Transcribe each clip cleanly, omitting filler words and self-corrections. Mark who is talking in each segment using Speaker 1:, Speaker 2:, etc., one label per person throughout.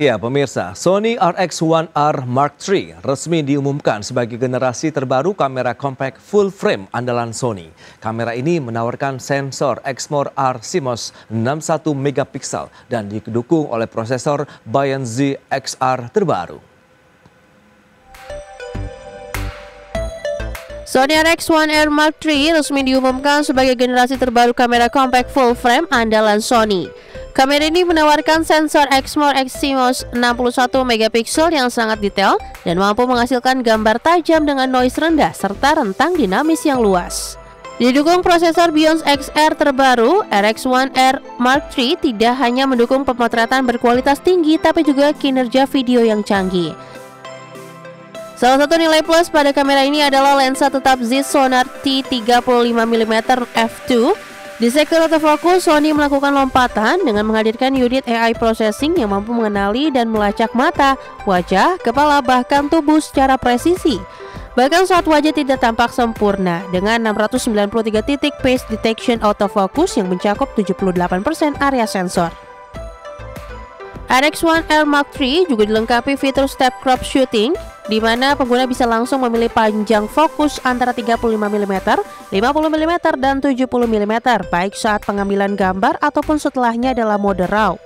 Speaker 1: Ya pemirsa, Sony RX1R Mark III resmi diumumkan sebagai generasi terbaru kamera compact full frame andalan Sony. Kamera ini menawarkan sensor Exmor R CMOS 61 megapiksel dan didukung oleh prosesor Bion Z XR terbaru.
Speaker 2: Sony RX1R Mark III resmi diumumkan sebagai generasi terbaru kamera compact full frame andalan Sony. Kamera ini menawarkan sensor Exmor X CMOS 61 megapiksel yang sangat detail dan mampu menghasilkan gambar tajam dengan noise rendah serta rentang dinamis yang luas. Didukung prosesor Bion XR terbaru, RX1R Mark III tidak hanya mendukung pemotretan berkualitas tinggi tapi juga kinerja video yang canggih. Salah satu nilai plus pada kamera ini adalah lensa tetap Z Sonar T35mm f2. Di sektor autofocus, Sony melakukan lompatan dengan menghadirkan unit AI processing yang mampu mengenali dan melacak mata, wajah, kepala, bahkan tubuh secara presisi. Bahkan saat wajah tidak tampak sempurna dengan 693 titik face detection autofocus yang mencakup 78% area sensor. RX1R Mark III juga dilengkapi fitur step crop shooting, di mana pengguna bisa langsung memilih panjang fokus antara 35mm, 50mm, dan 70mm baik saat pengambilan gambar ataupun setelahnya dalam mode RAW.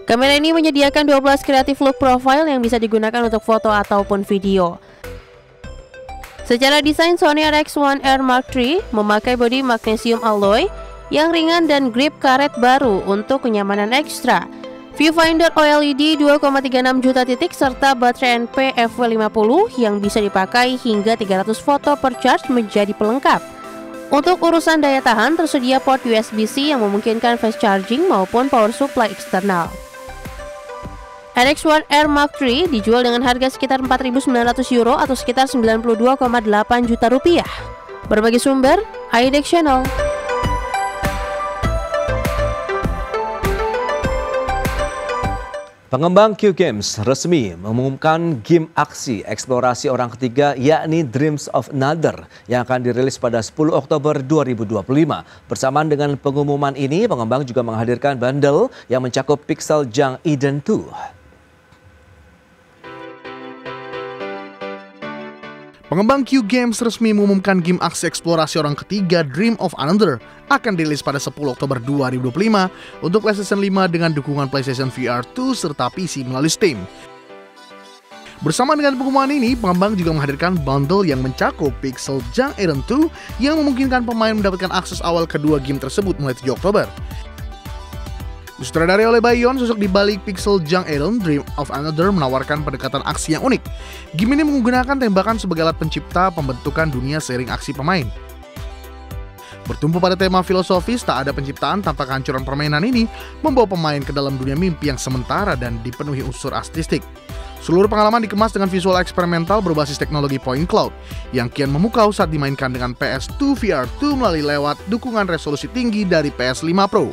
Speaker 2: Kamera ini menyediakan 12 creative look profile yang bisa digunakan untuk foto ataupun video. Secara desain, Sony RX1R Mark III memakai bodi magnesium alloy yang ringan dan grip karet baru untuk kenyamanan ekstra. Viewfinder OLED 2,36 juta titik serta baterai NP FW50 yang bisa dipakai hingga 300 foto per charge menjadi pelengkap. Untuk urusan daya tahan, tersedia port USB-C yang memungkinkan fast charging maupun power supply eksternal. RX1R Mark III dijual dengan harga sekitar 4.900 euro atau sekitar 92,8 juta rupiah. Berbagai sumber, iDeck Channel.
Speaker 1: Pengembang Q Games resmi mengumumkan game aksi eksplorasi orang ketiga yakni Dreams of Another yang akan dirilis pada 10 Oktober 2025. Bersamaan dengan pengumuman ini, pengembang juga menghadirkan bundle yang mencakup Pixel Junk Eden 2.
Speaker 3: Pengembang Q Games resmi mengumumkan game aksi eksplorasi orang ketiga Dream of Another akan dirilis pada 10 Oktober 2025 untuk PlayStation 5 dengan dukungan PlayStation VR 2 serta PC melalui Steam. Bersama dengan pengumuman ini, pengembang juga menghadirkan bundle yang mencakup Pixel Junk Eden 2 yang memungkinkan pemain mendapatkan akses awal kedua game tersebut mulai 7 Oktober. Disutradarai oleh Bion, sosok di balik Pixel Junk Eden, Dream of Another menawarkan pendekatan aksi yang unik. Game ini menggunakan tembakan sebagai alat pencipta pembentukan dunia seiring aksi pemain. Bertumpu pada tema filosofis, tak ada penciptaan tanpa kehancuran permainan ini membawa pemain ke dalam dunia mimpi yang sementara dan dipenuhi unsur artistik. Seluruh pengalaman dikemas dengan visual eksperimental berbasis teknologi point cloud yang kian memukau saat dimainkan dengan PS2 VR 2 melalui lewat dukungan resolusi tinggi dari PS5 Pro.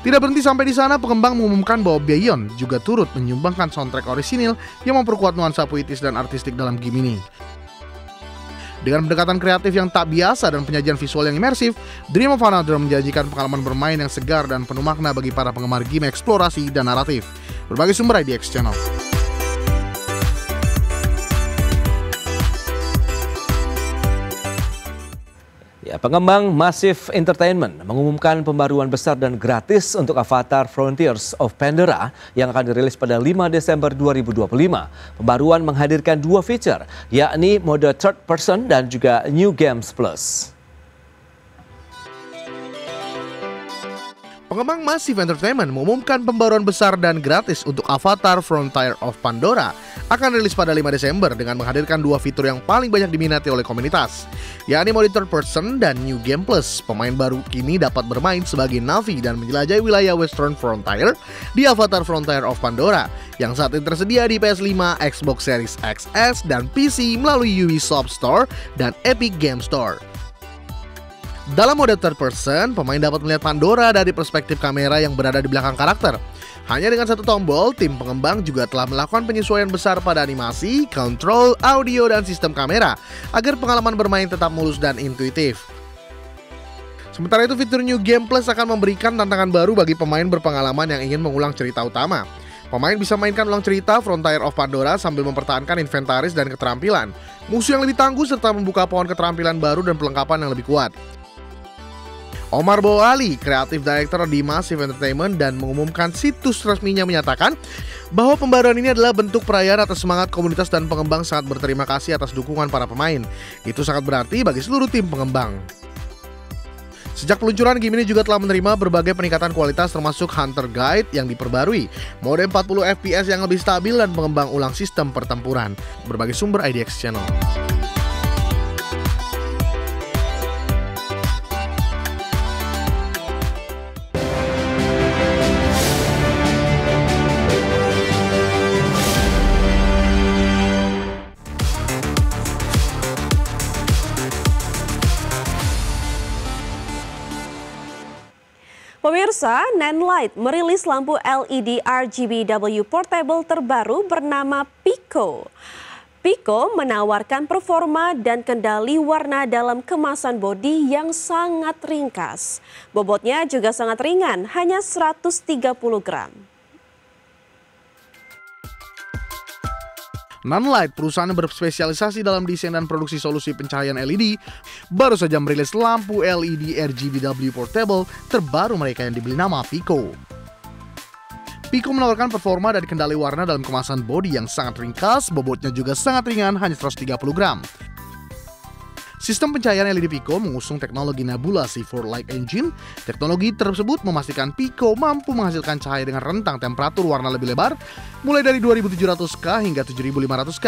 Speaker 3: Tidak berhenti sampai di sana, pengembang mengumumkan bahwa Bion juga turut menyumbangkan soundtrack orisinil yang memperkuat nuansa puitis dan artistik dalam game ini. Dengan pendekatan kreatif yang tak biasa dan penyajian visual yang imersif, Dream of Another menjanjikan pengalaman bermain yang segar dan penuh makna bagi para penggemar game eksplorasi dan naratif. Berbagai sumber iDeck Channel.
Speaker 1: Ya, pengembang Massive Entertainment mengumumkan pembaruan besar dan gratis untuk Avatar Frontiers of Pandora yang akan dirilis pada 5 Desember 2025. Pembaruan menghadirkan dua fitur, yakni mode third person dan juga New Games Plus.
Speaker 3: Pengembang Massive Entertainment mengumumkan pembaruan besar dan gratis untuk Avatar Frontier of Pandora akan rilis pada 5 Desember dengan menghadirkan dua fitur yang paling banyak diminati oleh komunitas, yakni mode third person dan New Game Plus. Pemain baru kini dapat bermain sebagai Na'vi dan menjelajahi wilayah Western Frontier di Avatar Frontier of Pandora yang saat ini tersedia di PS5, Xbox Series XS, dan PC melalui Ubisoft Store dan Epic Game Store. Dalam mode third person, pemain dapat melihat Pandora dari perspektif kamera yang berada di belakang karakter. Hanya dengan satu tombol, tim pengembang juga telah melakukan penyesuaian besar pada animasi, kontrol, audio, dan sistem kamera agar pengalaman bermain tetap mulus dan intuitif. Sementara itu, fitur New Game Plus akan memberikan tantangan baru bagi pemain berpengalaman yang ingin mengulang cerita utama. Pemain bisa mainkan ulang cerita Frontier of Pandora sambil mempertahankan inventaris dan keterampilan, musuh yang lebih tangguh serta membuka pohon keterampilan baru dan perlengkapan yang lebih kuat. Omar Boali, Creative Director di Massive Entertainment dan mengumumkan situs resminya menyatakan bahwa pembaruan ini adalah bentuk perayaan atas semangat komunitas dan pengembang sangat berterima kasih atas dukungan para pemain. Itu sangat berarti bagi seluruh tim pengembang. Sejak peluncuran, game ini juga telah menerima berbagai peningkatan kualitas termasuk Hunter Guide yang diperbarui, mode 40 FPS yang lebih stabil dan pengembang ulang sistem pertempuran. Berbagai sumber IDX Channel.
Speaker 4: Pemirsa, Nanlite merilis lampu LED RGBW portable terbaru bernama Pico. Pico menawarkan performa dan kendali warna dalam kemasan bodi yang sangat ringkas. Bobotnya juga sangat ringan, hanya 130 gram.
Speaker 3: Nanlite, perusahaan yang berspesialisasi dalam desain dan produksi solusi pencahayaan LED, baru saja merilis lampu LED RGBW Portable terbaru mereka yang diberi nama Pico. Pico menawarkan performa dan kendali warna dalam kemasan bodi yang sangat ringkas, bobotnya juga sangat ringan, hanya 130 gram. Sistem pencahayaan LED Pico mengusung teknologi Nebula C4 Light Engine. Teknologi tersebut memastikan Pico mampu menghasilkan cahaya dengan rentang temperatur warna lebih lebar, mulai dari 2700K hingga 7500K.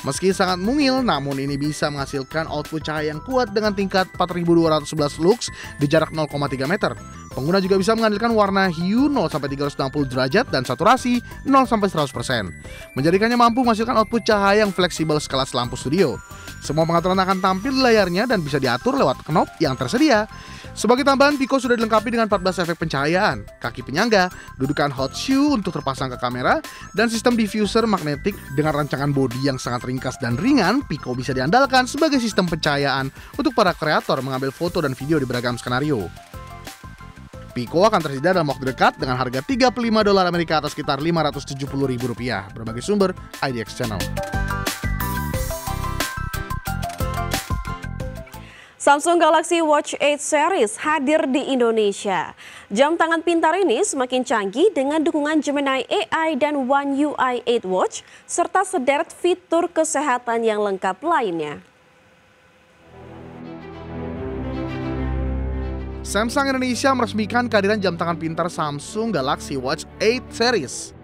Speaker 3: Meski sangat mungil, namun ini bisa menghasilkan output cahaya yang kuat dengan tingkat 4211 lux di jarak 0,3 meter. Pengguna juga bisa mengandalkan warna hue 0-360 derajat dan saturasi 0-100%, menjadikannya mampu menghasilkan output cahaya yang fleksibel sekelas lampu studio. Semua pengaturan akan tampil di layarnya dan bisa diatur lewat knob yang tersedia. Sebagai tambahan, Pico sudah dilengkapi dengan 14 efek pencahayaan, kaki penyangga, dudukan hot shoe untuk terpasang ke kamera, dan sistem diffuser magnetik. Dengan rancangan bodi yang sangat ringkas dan ringan, Pico bisa diandalkan sebagai sistem pencahayaan untuk para kreator mengambil foto dan video di beragam skenario. Pico akan tersedia dalam waktu dekat dengan harga $35 Amerika atau sekitar Rp570.000. Berbagai sumber IDX Channel.
Speaker 4: Samsung Galaxy Watch 8 series hadir di Indonesia. Jam tangan pintar ini semakin canggih dengan dukungan Gemini AI dan One UI 8 Watch, serta sederet fitur kesehatan yang lengkap lainnya.
Speaker 3: Samsung Indonesia meresmikan kehadiran jam tangan pintar Samsung Galaxy Watch 8 series.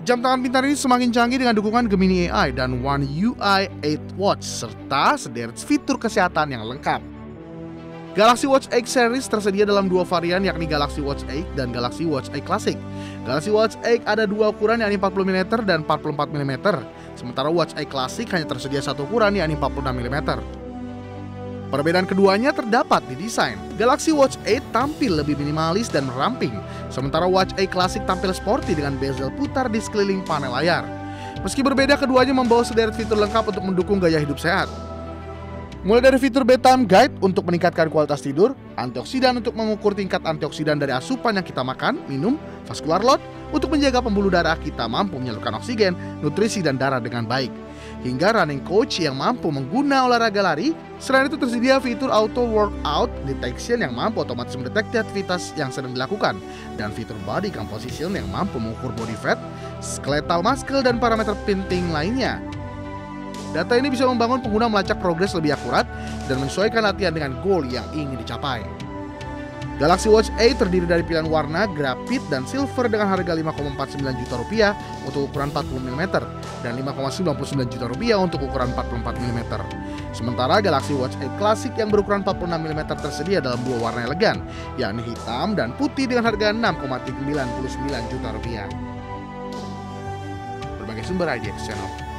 Speaker 3: Jam tangan pintar ini semakin canggih dengan dukungan Gemini AI dan One UI 8 Watch, serta sederet fitur kesehatan yang lengkap. Galaxy Watch 8 series tersedia dalam dua varian, yakni Galaxy Watch 8 dan Galaxy Watch 8 Classic. Galaxy Watch 8 ada dua ukuran, yakni 40mm dan 44mm. Sementara Watch 8 Classic hanya tersedia satu ukuran, yakni 46mm. Perbedaan keduanya terdapat di desain. Galaxy Watch 8 tampil lebih minimalis dan meramping, sementara Watch 8 Classic tampil sporty dengan bezel putar di sekeliling panel layar. Meski berbeda, keduanya membawa sederet fitur lengkap untuk mendukung gaya hidup sehat. Mulai dari fitur bedtime guide untuk meningkatkan kualitas tidur, antioksidan untuk mengukur tingkat antioksidan dari asupan yang kita makan, minum, vascular load untuk menjaga pembuluh darah kita mampu menyalurkan oksigen, nutrisi dan darah dengan baik, hingga running coach yang mampu mengguna olahraga lari. Selain itu tersedia fitur auto workout detection yang mampu otomatis mendeteksi aktivitas yang sedang dilakukan, dan fitur body composition yang mampu mengukur body fat, skeletal muscle dan parameter penting lainnya. Data ini bisa membangun pengguna melacak progres lebih akurat dan menyesuaikan latihan dengan goal yang ingin dicapai. Galaxy Watch 8 terdiri dari pilihan warna grafit dan silver dengan harga Rp5,49 juta untuk ukuran 40mm dan Rp5,99 juta untuk ukuran 44mm. Sementara Galaxy Watch 8 Classic yang berukuran 46mm tersedia dalam dua warna elegan, yakni hitam dan putih dengan harga Rp6,99 juta. Berbagai sumber IDX Channel.